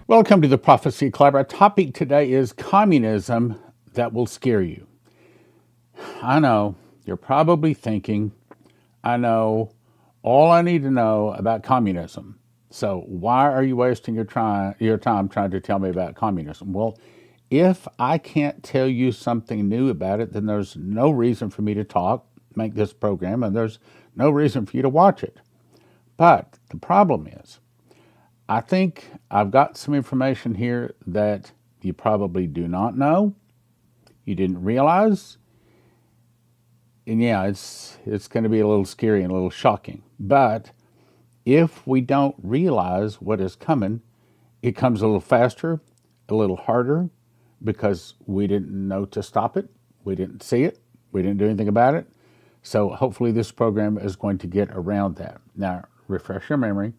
Welcome to the Prophecy Club. Our topic today is communism that will scare you. I know, you're probably thinking, I know all I need to know about communism. So why are you wasting your time trying to tell me about communism? Well, if I can't tell you something new about it, then there's no reason for me to make this program, and there's no reason for you to watch it. But the problem is, I think I've got some information here that you probably do not know, you didn't realize, and yeah, it's going to be a little scary and a little shocking. But if we don't realize what is coming, it comes a little faster, a little harder, because we didn't know to stop it, we didn't see it, we didn't do anything about it. So hopefully this program is going to get around that. Now, refresh your memory.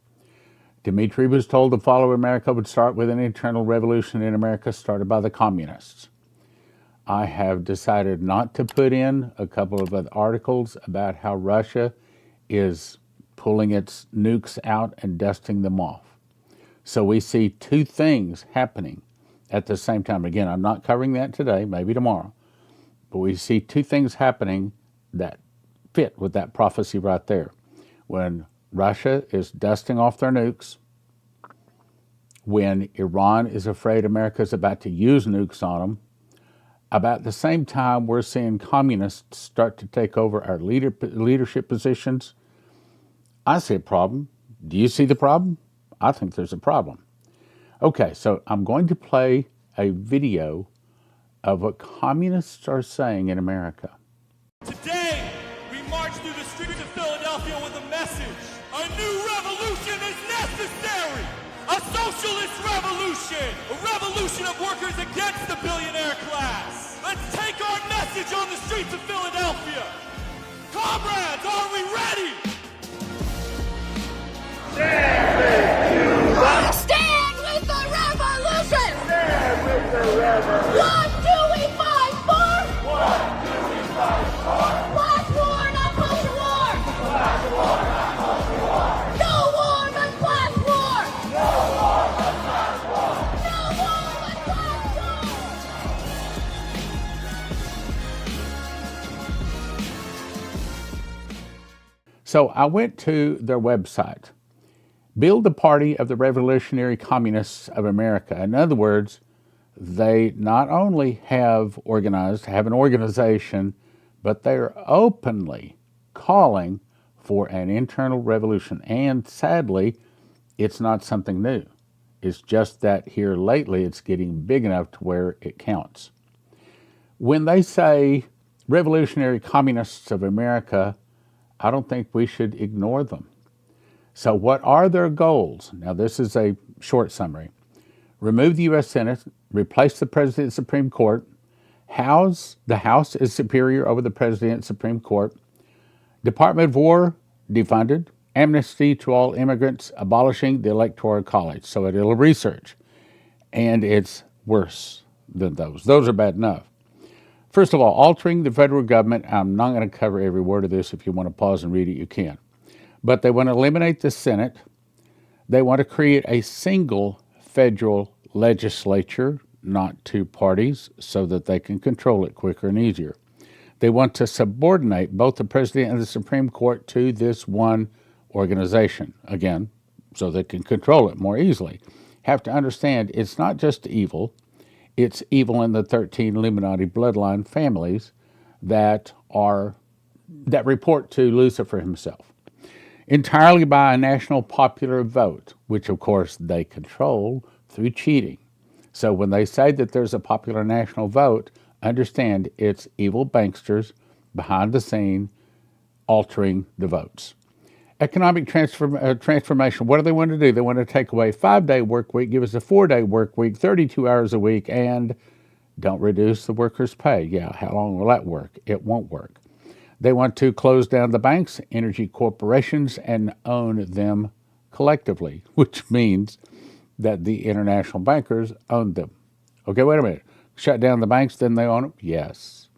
Dmitri was told the fall of America would start with an internal revolution in America started by the communists. I have decided not to put in a couple of other articles about how Russia is pulling its nukes out and dusting them off. So we see two things happening at the same time. Again, I'm not covering that today, maybe tomorrow. But we see two things happening that fit with that prophecy right there. When Russia is dusting off their nukes, when Iran is afraid America is about to use nukes on them, about the same time we're seeing communists start to take over our leadership positions. I see a problem. Do you see the problem? I think there's a problem. Okay, so I'm going to play a video of what communists are saying in America. Today, we march through the streets of Philadelphia with a message. A new revolution is necessary. A socialist revolution. A revolution of workers against the billionaire class. Let's take our message on the streets of Philadelphia. Comrades, are we ready? Stand with the revolution! Stand with the revolution! What do we fight for? What do we fight for? Class war, not culture war! Class war, not culture war! No war but class war! No war but class war! No war but class war! So I went to their website, Build the Party of the Revolutionary Communists of America. In other words, they not only have an organization, but they're openly calling for an internal revolution. And sadly, it's not something new. It's just that here lately, it's getting big enough to where it counts. When they say Revolutionary Communists of America, I don't think we should ignore them. So what are their goals? Now, this is a short summary. Remove the U.S. Senate, replace the President and Supreme Court, the House is superior over the President and Supreme Court, Department of War defunded, amnesty to all immigrants, abolishing the Electoral College. So it'll research. And it's worse than those. Those are bad enough. First of all, altering the federal government. I'm not going to cover every word of this. If you want to pause and read it, you can. But they want to eliminate the Senate. They want to create a single federal legislature, not two parties, so that they can control it quicker and easier. They want to subordinate both the President and the Supreme Court to this one organization, again, so they can control it more easily. Have to understand, it's not just evil. It's evil in the 13 Illuminati bloodline families that report to Lucifer himself. Entirely by a national popular vote, which of course they control through cheating. So when they say that there's a popular national vote, understand it's evil banksters behind the scene altering the votes. Economic transformation, what do they want to do? They want to take away a 5-day work week, give us a 4-day work week, 32 hours a week, and don't reduce the workers' pay. Yeah, how long will that work? It won't work. They want to close down the banks, energy corporations, and own them collectively, which means that the international bankers own them. Okay, wait a minute. Shut down the banks, then they own them? Yes.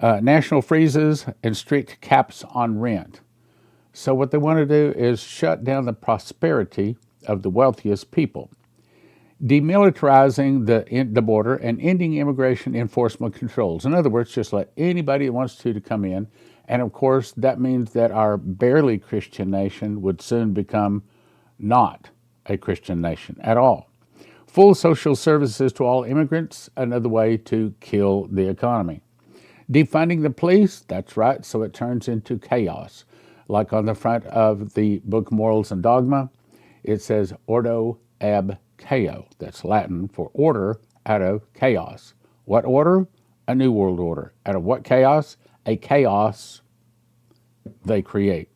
National freezes and strict caps on rent. So what they want to do is shut down the prosperity of the wealthiest people. demilitarizing the border and ending immigration enforcement controls. In other words, just let anybody that wants to come in. And of course, that means that our barely Christian nation would soon become not a Christian nation at all. Full social services to all immigrants, another way to kill the economy. Defunding the police, that's right, so it turns into chaos. Like on the front of the Book of Morals and Dogma, it says Ordo ab chaos. That's Latin for order out of chaos. What order? A new world order. Out of what chaos? A chaos they create.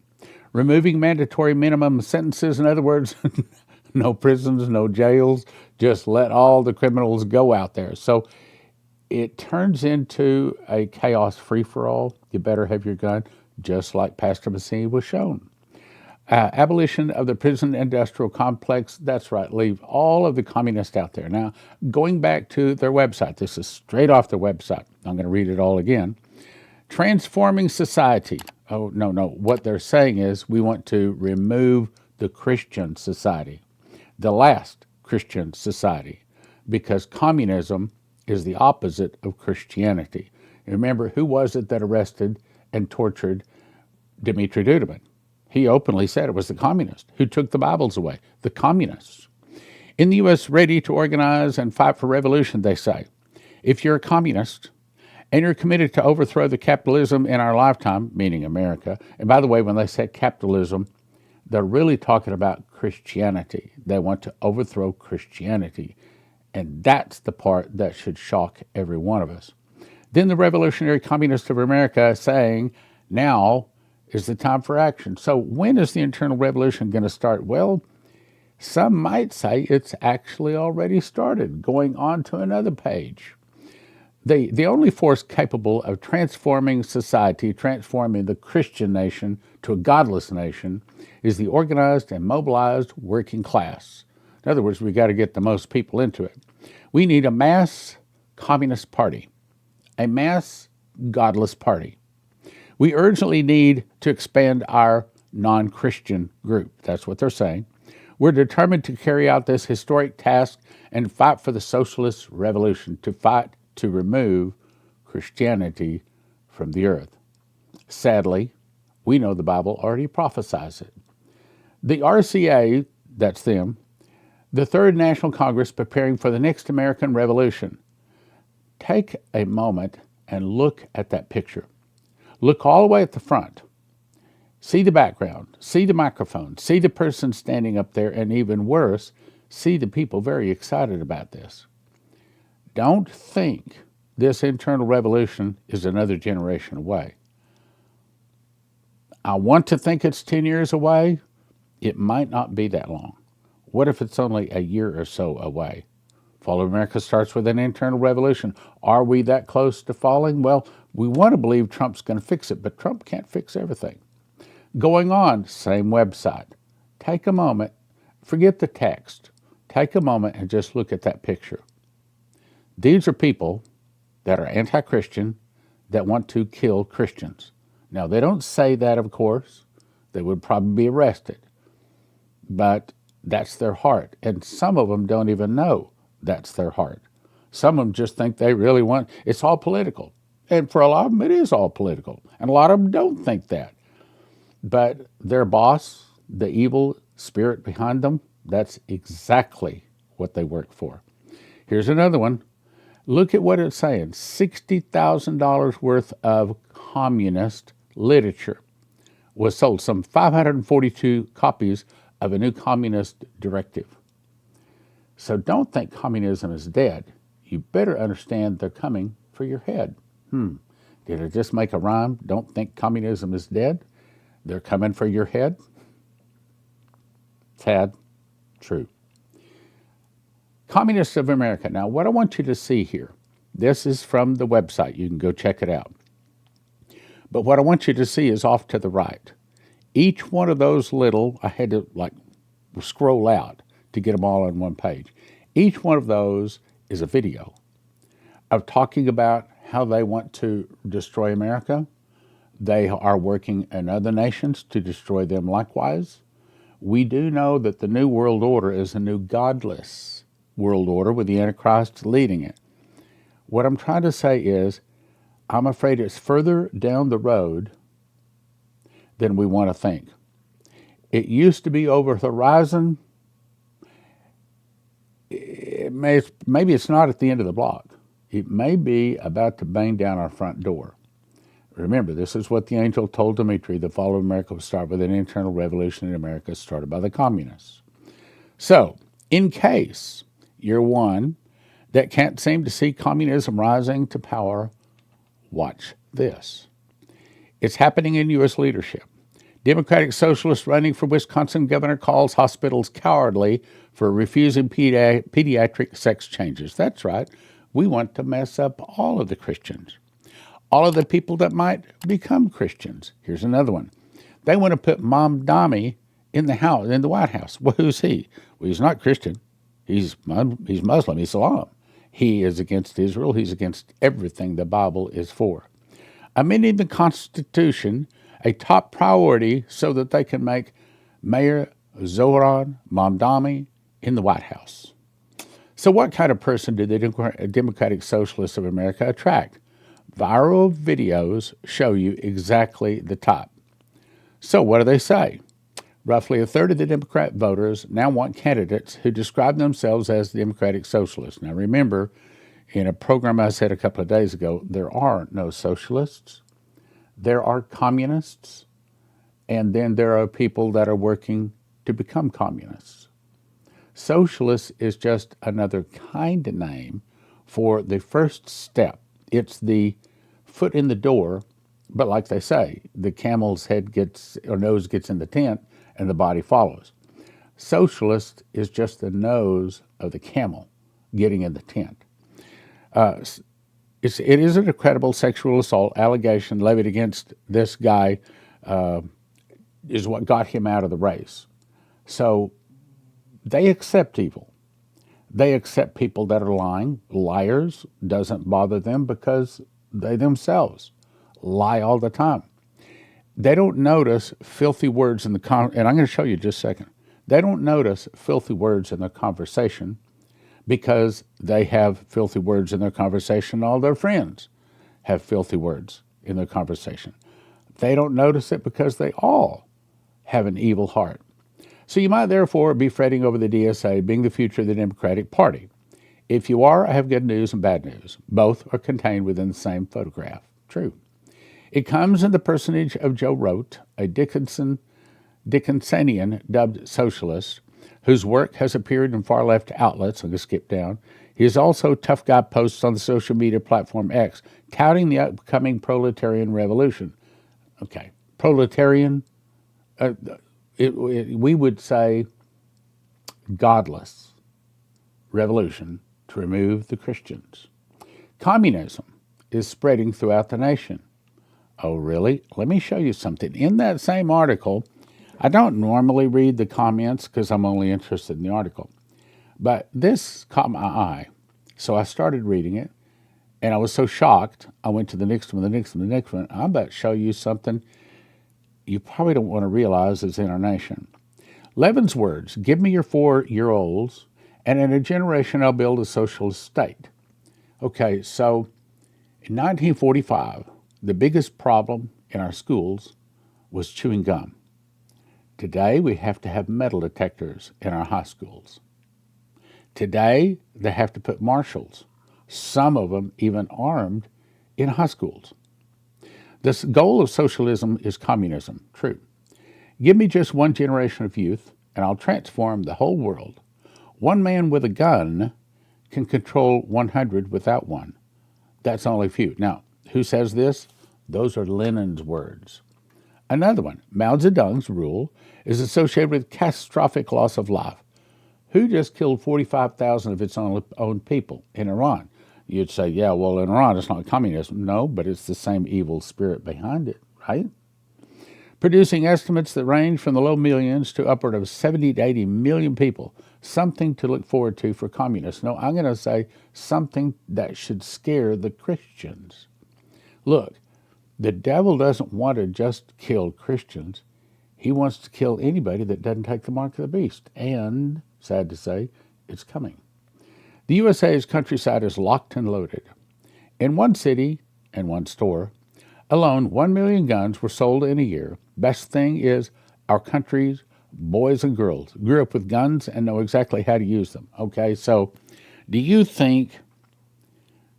Removing mandatory minimum sentences, in other words, no prisons, no jails, just let all the criminals go out there. So it turns into a chaos free-for-all. You better have your gun, just like Pastor Massini was shown. Abolition of the prison industrial complex, that's right, leave all of the communists out there. Now, going back to their website, this is straight off their website. I'm going to read it all again. Transforming society. Oh, no. What they're saying is we want to remove the Christian society, the last Christian society, because communism is the opposite of Christianity. Remember, who was it that arrested and tortured Dmitri Duduman? He openly said it was the communists who took the Bibles away, the communists. In the U.S., ready to organize and fight for revolution, they say. If you're a communist and you're committed to overthrow the capitalism in our lifetime, meaning America, and by the way, when they say capitalism, they're really talking about Christianity. They want to overthrow Christianity. And that's the part that should shock every one of us. Then the Revolutionary Communists of America saying, now is the time for action. So when is the internal revolution going to start? Well, some might say it's actually already started. Going on to another page. The only force capable of transforming society, transforming the Christian nation to a godless nation, is the organized and mobilized working class. In other words, we've got to get the most people into it. We need a mass communist party, a mass godless party. We urgently need to expand our non-Christian group. That's what they're saying. We're determined to carry out this historic task and fight for the socialist revolution, to fight to remove Christianity from the earth. Sadly, we know the Bible already prophesies it. The RCA, that's them, the Third National Congress preparing for the next American Revolution. Take a moment and look at that picture. Look all the way at the front. See the background, see the microphone, see the person standing up there, and even worse, see the people very excited about this. Don't think this internal revolution is another generation away. I want to think it's 10 years away. It might not be that long. What if it's only a year or so away? Fall of America starts with an internal revolution. Are we that close to falling? Well, we want to believe Trump's going to fix it, but Trump can't fix everything. Going on, same website. Take a moment, forget the text. Take a moment and just look at that picture. These are people that are anti-Christian that want to kill Christians. Now, they don't say that, of course. They would probably be arrested. But that's their heart. And some of them don't even know that's their heart. Some of them just think they really want, it's all political. And for a lot of them, it is all political. And a lot of them don't think that. But their boss, the evil spirit behind them, that's exactly what they work for. Here's another one. Look at what it's saying. $60,000 worth of communist literature was sold. Some 542 copies of a new communist directive. So don't think communism is dead. You better understand they're coming for your head. Did I just make a rhyme? Don't think communism is dead. They're coming for your head. Sad, true. Communists of America. Now, what I want you to see here, this is from the website. You can go check it out. But what I want you to see is off to the right. Each one of those little, I had to scroll out to get them all on one page. Each one of those is a video of talking about how they want to destroy America. They are working in other nations to destroy them likewise. We do know that the New World Order is a new godless world order with the Antichrist leading it. What I'm trying to say is, I'm afraid it's further down the road than we want to think. It used to be over the horizon. Maybe it's not at the end of the block. It may be about to bang down our front door. Remember, this is what the angel told Dmitri: the fall of America will start with an internal revolution in America started by the communists. So, in case you're one that can't seem to see communism rising to power, watch this. It's happening in U.S. leadership. Democratic socialist running for Wisconsin governor calls hospitals cowardly for refusing pediatric sex changes. That's right. We want to mess up all of the Christians, all of the people that might become Christians. Here's another one. They want to put Mom Dami in the White House. Well, who's he? Well, he's not Christian. He's Muslim, Islam. He is against Israel. He's against everything the Bible is for. Amending the Constitution a top priority so that they can make Mayor Zohran Mamdani in the White House. So what kind of person do the Democratic Socialists of America attract? Viral videos show you exactly the type. So what do they say? Roughly a third of the Democrat voters now want candidates who describe themselves as Democratic Socialists. Now remember, in a program I said a couple of days ago, there are no socialists. There are communists, and then there are people that are working to become communists. Socialist is just another kind of name for the first step. It's the foot in the door, but like they say, the camel's nose gets in the tent and the body follows. Socialist is just the nose of the camel getting in the tent. It is an incredible sexual assault allegation levied against this guy is what got him out of the race. So they accept evil. They accept people that are lying. Liars doesn't bother them because they themselves lie all the time. They don't notice filthy words in and I'm going to show you just a second. They don't notice filthy words in their conversation because they have filthy words in their conversation. All their friends have filthy words in their conversation. They don't notice it because they all have an evil heart. So you might therefore be fretting over the DSA being the future of the Democratic Party. If you are, I have good news and bad news. Both are contained within the same photograph. True. It comes in the personage of Joe Rote, a Dickinsonian dubbed socialist, whose work has appeared in far-left outlets. I'm going to skip down. He is also tough guy posts on the social media platform X, touting the upcoming proletarian revolution. Okay, proletarian, we would say godless revolution to remove the Christians. Communism is spreading throughout the nation. Oh, really? Let me show you something. In that same article, I don't normally read the comments because I'm only interested in the article. But this caught my eye. So I started reading it, and I was so shocked, I went to the next one, the next one, the next one. I'm about to show you something you probably don't want to realize is in our nation. Levin's words, give me your 4-year-olds, and in a generation I'll build a socialist state. Okay, so in 1945, the biggest problem in our schools was chewing gum. Today, we have to have metal detectors in our high schools. Today, they have to put marshals, some of them even armed, in high schools. The goal of socialism is communism. True. Give me just one generation of youth, and I'll transform the whole world. One man with a gun can control 100 without one. That's only few. Now, who says this? Those are Lenin's words. Another one, Mao Zedong's rule is associated with catastrophic loss of life. Who just killed 45,000 of its own people in Iran? You'd say, yeah, well, in Iran, it's not communism. No, but it's the same evil spirit behind it, right? Producing estimates that range from the low millions to upward of 70 to 80 million people. Something to look forward to for communists. No, I'm going to say something that should scare the Christians. Look, the devil doesn't want to just kill Christians. He wants to kill anybody that doesn't take the mark of the beast. And, sad to say, it's coming. The USA's countryside is locked and loaded. In one city and one store alone, 1 million guns were sold in a year. Best thing is our country's boys and girls grew up with guns and know exactly how to use them. Okay, so do you think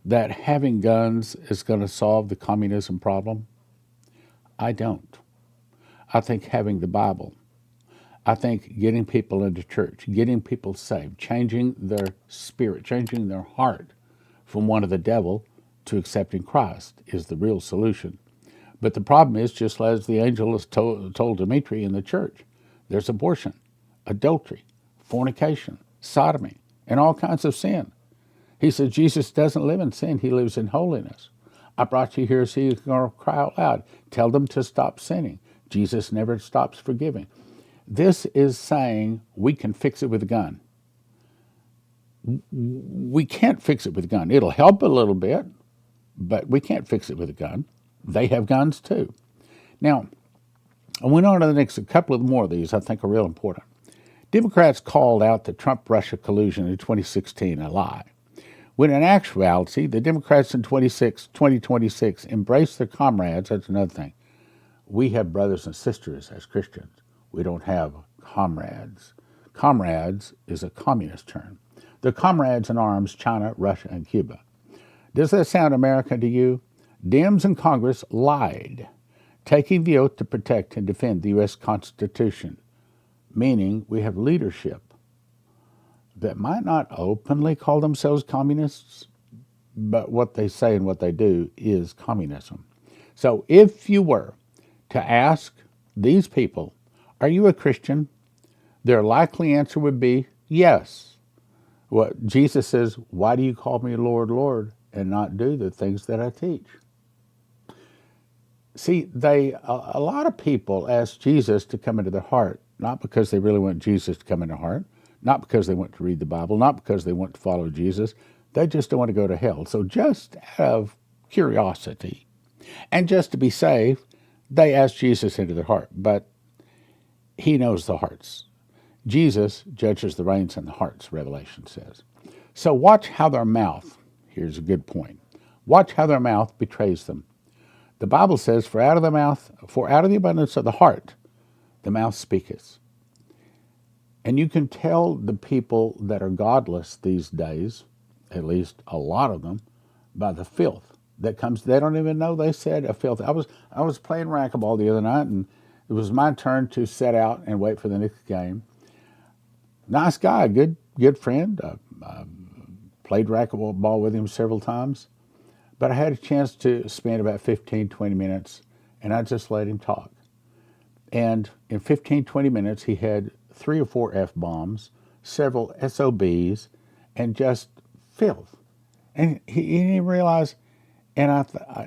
that having guns is going to solve the communism problem? I don't. I think having the Bible, I think getting people into church, getting people saved, changing their spirit, changing their heart from one of the devil to accepting Christ is the real solution. But the problem is, just as the angel has told Dimitri in the church, there's abortion, adultery, fornication, sodomy, and all kinds of sin. He said Jesus doesn't live in sin, he lives in holiness. I brought you here so you can cry out loud. Tell them to stop sinning. Jesus never stops forgiving. This is saying we can fix it with a gun. We can't fix it with a gun. It'll help a little bit, but we can't fix it with a gun. They have guns too. Now, I went on to the next couple of more of these I think are real important. Democrats called out the Trump-Russia collusion in 2016 a lie, when in actuality, the Democrats in 2026 embraced their comrades. That's another thing. We have brothers and sisters as Christians. We don't have comrades. Comrades is a communist term. They're comrades in arms, China, Russia, and Cuba. Does that sound American to you? Dems in Congress lied, taking the oath to protect and defend the U.S. Constitution, meaning we have leadership that might not openly call themselves communists, but what they say and what they do is communism. So if you were to ask these people, are you a Christian? Their likely answer would be yes. What Jesus says, why do you call me Lord, Lord, and not do the things that I teach? See, a lot of people ask Jesus to come into their heart, not because they really want Jesus to come in their heart, not because they want to read the Bible, not because they want to follow Jesus. They just don't want to go to hell. So just out of curiosity and just to be safe, they ask Jesus into their heart. But he knows the hearts. Jesus judges the reins and the hearts, Revelation says. So watch how their mouth, here's a good point, watch how their mouth betrays them. The Bible says, for out of the abundance of the heart, the mouth speaketh. And you can tell the people that are godless these days, at least a lot of them, by the filth that comes. They don't even know they said a filth. I was playing racquetball the other night, and it was my turn to set out and wait for the next game. Nice guy, good friend. I played racquetball with him several times. But I had a chance to spend about 15, 20 minutes, and I just let him talk. And in 15, 20 minutes, he had 3 or 4 F-bombs, several SOBs, and just filth. And he didn't realize, and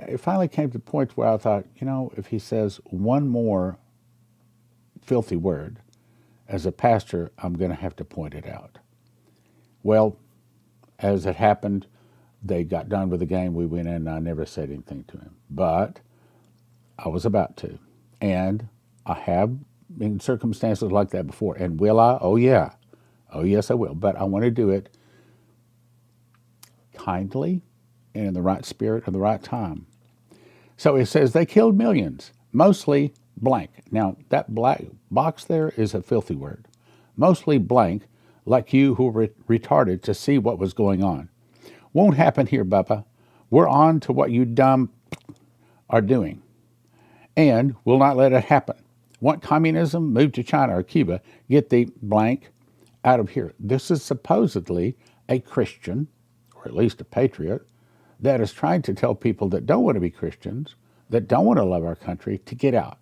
it finally came to the point where I thought, if he says one more filthy word, as a pastor, I'm going to have to point it out. Well, as it happened, they got done with the game. We went in, and I never said anything to him. But I was about to. And I have in circumstances like that before. And will I? Oh, yeah. Oh, yes, I will. But I want to do it kindly and in the right spirit at the right time. So it says they killed millions, mostly blank. Now, that black box there is a filthy word. Mostly blank, like you who were retarded to see what was going on. Won't happen here, Bubba. We're on to what you dumb are doing. And we'll not let it happen. Want communism? Move to China or Cuba. Get the blank out of here. This is supposedly a Christian, or at least a patriot, that is trying to tell people that don't want to be Christians, that don't want to love our country, to get out.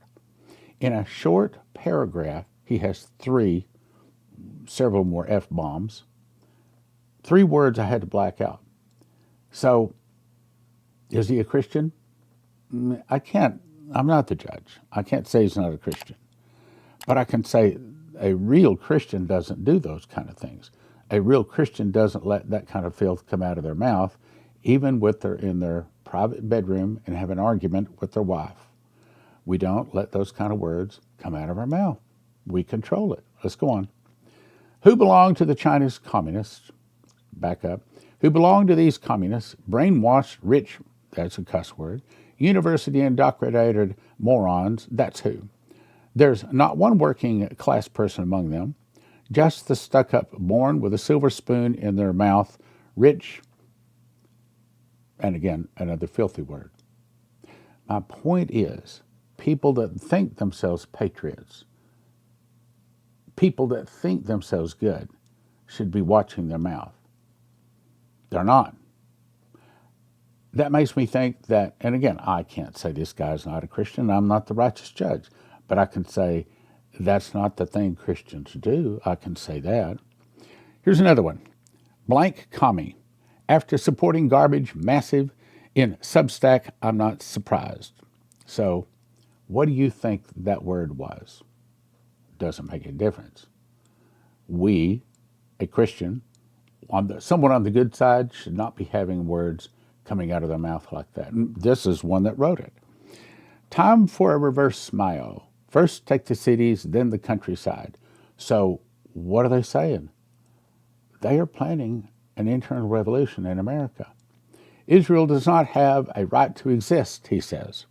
In a short paragraph, he has several more F-bombs. 3 words I had to black out. So, is he a Christian? I'm not the judge. I can't say he's not a Christian. But I can say a real Christian doesn't do those kind of things. A real Christian doesn't let that kind of filth come out of their mouth, even when they're in their private bedroom and have an argument with their wife. We don't let those kind of words come out of our mouth. We control it. Let's go on. Who belong to the Chinese communists? Back up. who belong to these communists, brainwashed, rich, that's a cuss word, university indoctrinated morons, that's who. There's not one working class person among them, just the stuck-up born with a silver spoon in their mouth, rich, and again, another filthy word. My point is, people that think themselves patriots, people that think themselves good, should be watching their mouth. They're not. That makes me think that, and again, I can't say this guy's not a Christian, I'm not the righteous judge, but I can say that's not the thing Christians do. I can say that. Here's another one. Blank commie. After supporting garbage massive in Substack, I'm not surprised. So, what do you think that word was? Doesn't make a difference. We, a Christian, someone on the good side, should not be having words coming out of their mouth like that. And this is one that wrote it. Time for a reverse smile. First take the cities, then the countryside. So what are they saying? They are planning an internal revolution in America. Israel does not have a right to exist, he says.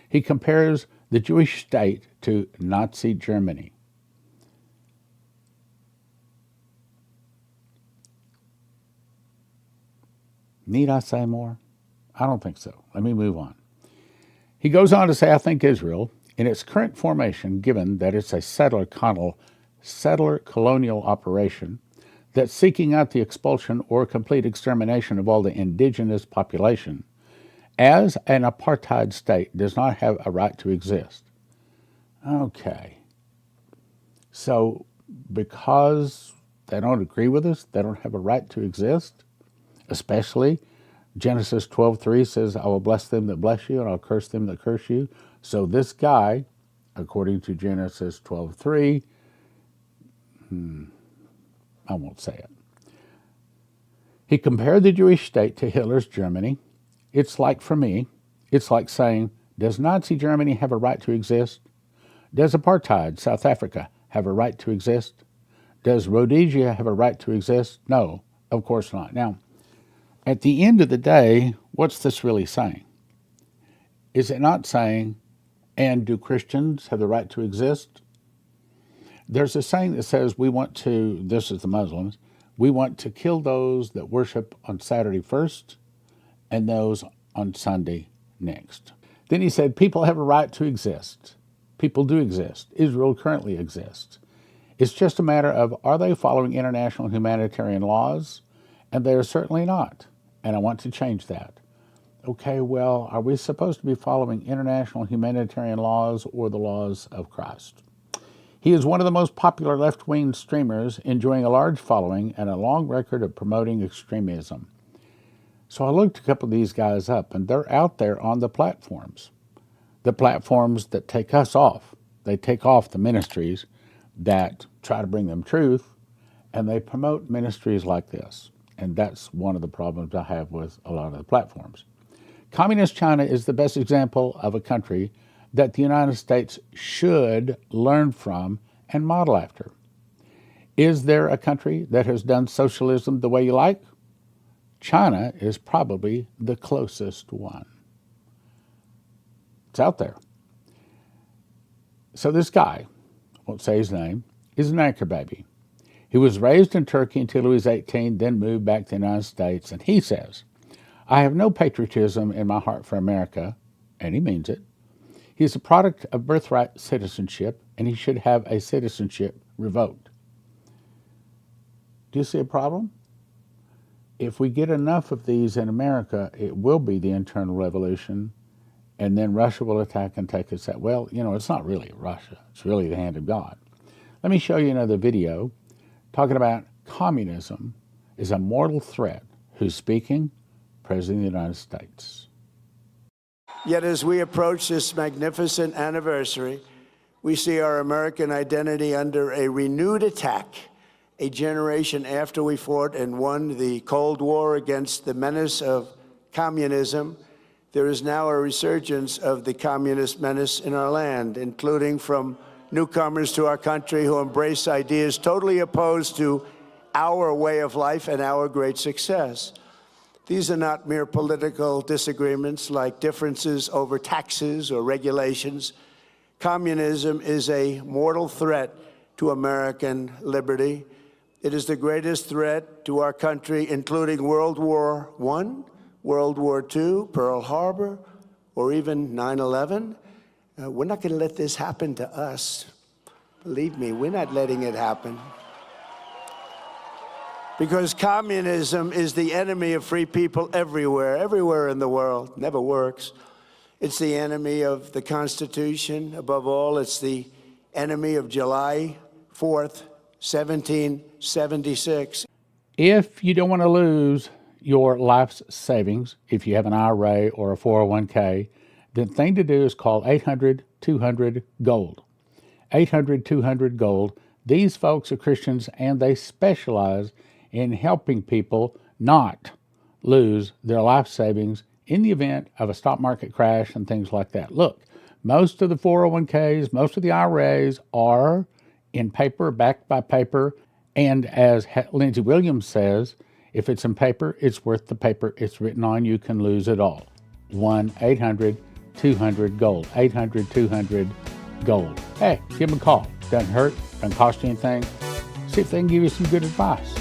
He compares the Jewish state to Nazi Germany. Need I say more? I don't think so. Let me move on. He goes on to say, I think Israel, in its current formation, given that it's a settler colonial operation that's seeking out the expulsion or complete extermination of all the indigenous population, as an apartheid state, does not have a right to exist. Okay. So because they don't agree with us, they don't have a right to exist? Especially Genesis 12:3 says, I will bless them that bless you, and I'll curse them that curse you. So this guy, according to Genesis 12:3, I won't say it. He compared the Jewish state to Hitler's Germany. It's like, for me, it's like saying, does Nazi Germany have a right to exist? Does apartheid South Africa have a right to exist? Does Rhodesia have a right to exist? No, of course not. Now, at the end of the day, what's this really saying? Is it not saying, and do Christians have the right to exist? There's a saying that says this is the Muslims, we want to kill those that worship on Saturday first and those on Sunday next. Then he said, people have a right to exist. People do exist. Israel currently exists. It's just a matter of, are they following international humanitarian laws? And they are certainly not. And I want to change that. Okay, well, are we supposed to be following international humanitarian laws or the laws of Christ? He is one of the most popular left-wing streamers, enjoying a large following and a long record of promoting extremism. So I looked a couple of these guys up, and they're out there on the platforms that take us off. They take off the ministries that try to bring them truth, and they promote ministries like this. And that's one of the problems I have with a lot of the platforms. Communist China is the best example of a country that the United States should learn from and model after. Is there a country that has done socialism the way you like? China is probably the closest one. It's out there. So this guy, I won't say his name, is an anchor baby. He was raised in Turkey until he was 18, then moved back to the United States, and he says, I have no patriotism in my heart for America, and he means it. He is a product of birthright citizenship, and he should have a citizenship revoked. Do you see a problem? If we get enough of these in America, it will be the internal revolution, and then Russia will attack and take us out. Well, it's not really Russia. It's really the hand of God. Let me show you another video talking about communism is a mortal threat. Who's speaking? President of the United States. Yet as we approach this magnificent anniversary, we see our American identity under a renewed attack. A generation after we fought and won the Cold War against the menace of communism, there is now a resurgence of the communist menace in our land, including from newcomers to our country who embrace ideas totally opposed to our way of life and our great success. These are not mere political disagreements like differences over taxes or regulations. Communism is a mortal threat to American liberty. It is the greatest threat to our country, including World War I, World War II, Pearl Harbor, or even 9/11. We're not going to let this happen to us. Believe me, we're not letting it happen. Because communism is the enemy of free people everywhere in the world. Never works. It's the enemy of the Constitution. Above all, it's the enemy of July 4th, 1776. If you don't want to lose your life's savings, if you have an IRA or a 401k, the thing to do is call 800-200-GOLD. 800-200-GOLD. These folks are Christians, and they specialize in helping people not lose their life savings in the event of a stock market crash and things like that. Look, most of the 401ks, most of the IRAs are in paper, backed by paper, and as Lindsey Williams says, if it's in paper, it's worth the paper it's written on. You can lose it all. 1-800-200-GOLD. 800-200-GOLD. Hey, give them a call. Doesn't hurt, doesn't cost you anything. See if they can give you some good advice.